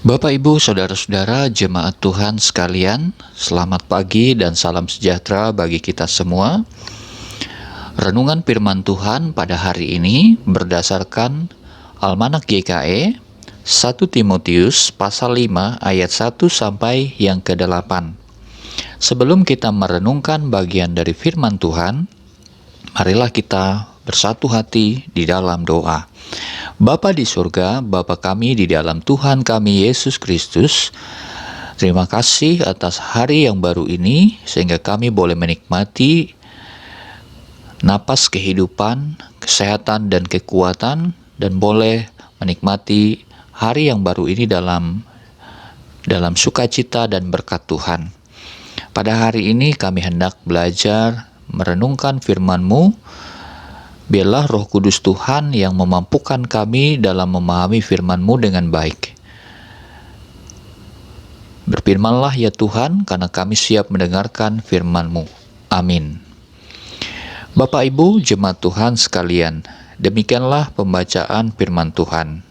Bapak, Ibu, Saudara-saudara, jemaat Tuhan sekalian, selamat pagi dan salam sejahtera bagi kita semua. Renungan firman Tuhan pada hari ini berdasarkan Almanak GKE 1 Timotius pasal 5 ayat 1 sampai yang ke-8. Sebelum kita merenungkan bagian dari firman Tuhan, marilah kita bersatu hati di dalam doa. Bapa di surga, Bapa kami di dalam Tuhan kami Yesus Kristus, terima kasih atas hari yang baru ini, sehingga kami boleh menikmati napas kehidupan, kesehatan, dan kekuatan, dan boleh menikmati hari yang baru ini dalam sukacita dan berkat Tuhan. Pada hari ini kami hendak belajar merenungkan firman-Mu. Biarlah Roh Kudus Tuhan yang memampukan kami dalam memahami firman-Mu dengan baik. Berfirmanlah ya Tuhan, karena kami siap mendengarkan firman-Mu. Amin. Bapak, Ibu, jemaat Tuhan sekalian, demikianlah pembacaan firman Tuhan.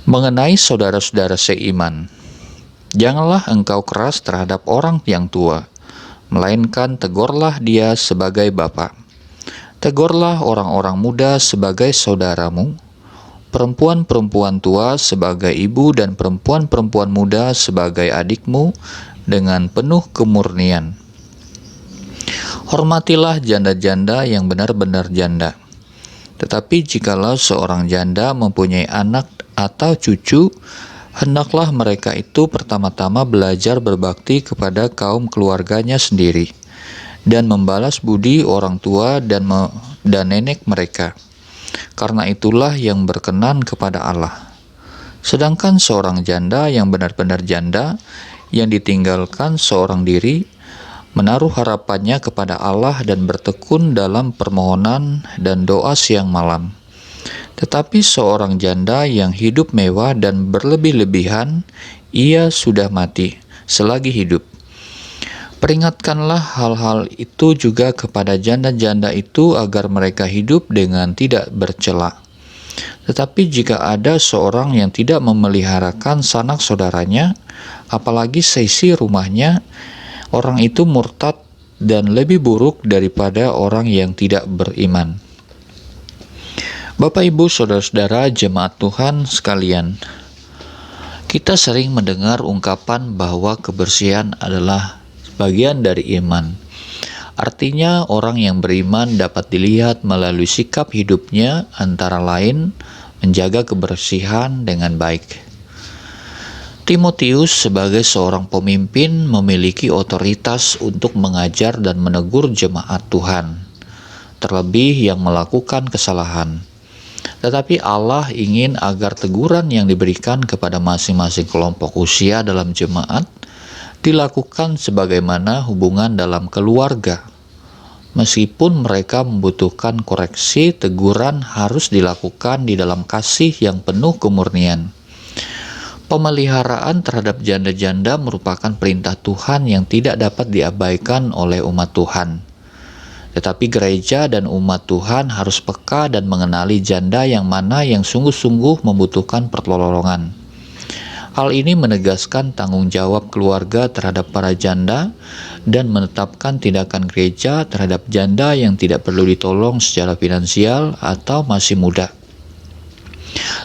Mengenai saudara-saudara seiman, janganlah engkau keras terhadap orang yang tua, melainkan tegurlah dia sebagai bapa. Tegurlah orang-orang muda sebagai saudaramu, perempuan-perempuan tua sebagai ibu, dan perempuan-perempuan muda sebagai adikmu dengan penuh kemurnian. Hormatilah janda-janda yang benar-benar janda. Tetapi jikalau seorang janda mempunyai anak atau cucu, hendaklah mereka itu pertama-tama belajar berbakti kepada kaum keluarganya sendiri, dan membalas budi orang tua dan nenek mereka, karena itulah yang berkenan kepada Allah. Sedangkan seorang janda yang benar-benar janda, yang ditinggalkan seorang diri, menaruh harapannya kepada Allah dan bertekun dalam permohonan dan doa siang malam. Tetapi seorang janda yang hidup mewah dan berlebih-lebihan, ia sudah mati selagi hidup. Peringatkanlah hal-hal itu juga kepada janda-janda itu agar mereka hidup dengan tidak bercela. Tetapi jika ada seorang yang tidak memeliharakan sanak saudaranya, apalagi seisi rumahnya, orang itu murtad dan lebih buruk daripada orang yang tidak beriman. Bapak, Ibu, Saudara-saudara, jemaat Tuhan sekalian, kita sering mendengar ungkapan bahwa kebersihan adalah bagian dari iman. Artinya orang yang beriman dapat dilihat melalui sikap hidupnya, antara lain menjaga kebersihan dengan baik. Timotius sebagai seorang pemimpin memiliki otoritas untuk mengajar dan menegur jemaat Tuhan, terlebih yang melakukan kesalahan. Tetapi Allah ingin agar teguran yang diberikan kepada masing-masing kelompok usia dalam jemaat dilakukan sebagaimana hubungan dalam keluarga. Meskipun mereka membutuhkan koreksi, teguran harus dilakukan di dalam kasih yang penuh kemurnian. Pemeliharaan terhadap janda-janda merupakan perintah Tuhan yang tidak dapat diabaikan oleh umat Tuhan. Tetapi gereja dan umat Tuhan harus peka dan mengenali janda yang mana yang sungguh-sungguh membutuhkan pertolongan. Hal ini menegaskan tanggung jawab keluarga terhadap para janda dan menetapkan tindakan gereja terhadap janda yang tidak perlu ditolong secara finansial atau masih muda.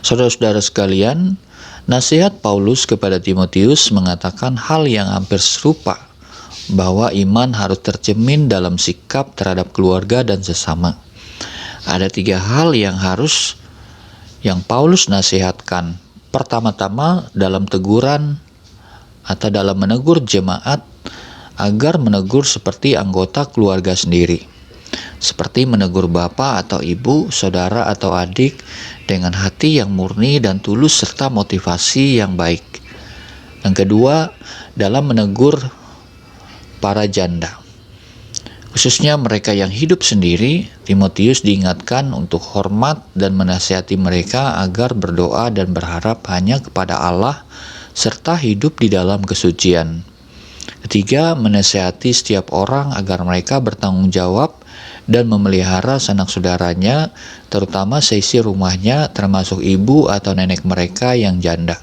Saudara-saudara sekalian, nasihat Paulus kepada Timotius mengatakan hal yang hampir serupa, bahwa iman harus tercermin dalam sikap terhadap keluarga dan sesama. Ada 3 hal yang Paulus nasihatkan. Pertama-tama dalam teguran atau dalam menegur jemaat, agar menegur seperti anggota keluarga sendiri, seperti menegur bapak atau ibu, saudara atau adik dengan hati yang murni dan tulus serta motivasi yang baik. Yang kedua, dalam menegur para janda, khususnya mereka yang hidup sendiri, Timotius diingatkan untuk hormat dan menasihati mereka agar berdoa dan berharap hanya kepada Allah serta hidup di dalam kesucian. Ketiga, menasihati setiap orang agar mereka bertanggung jawab dan memelihara sanak saudaranya, terutama seisi rumahnya termasuk ibu atau nenek mereka yang janda.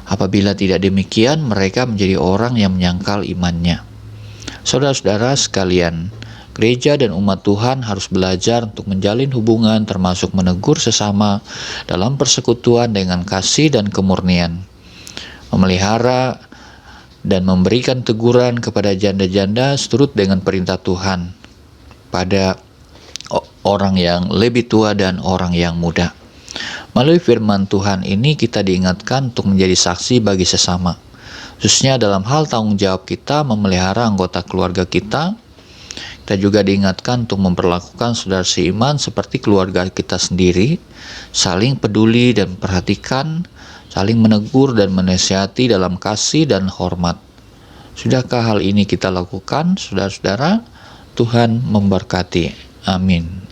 Apabila tidak demikian, mereka menjadi orang yang menyangkal imannya. Saudara-saudara sekalian, gereja dan umat Tuhan harus belajar untuk menjalin hubungan, termasuk menegur sesama dalam persekutuan dengan kasih dan kemurnian, memelihara dan memberikan teguran kepada janda-janda seturut dengan perintah Tuhan pada orang yang lebih tua dan orang yang muda. Melalui firman Tuhan ini kita diingatkan untuk menjadi saksi bagi sesama, khususnya dalam hal tanggung jawab kita memelihara anggota keluarga kita. Kita juga diingatkan untuk memperlakukan saudara seiman seperti keluarga kita sendiri, saling peduli dan perhatikan, saling menegur dan menasihati dalam kasih dan hormat. Sudahkah hal ini kita lakukan, saudara-saudara? Tuhan memberkati. Amin.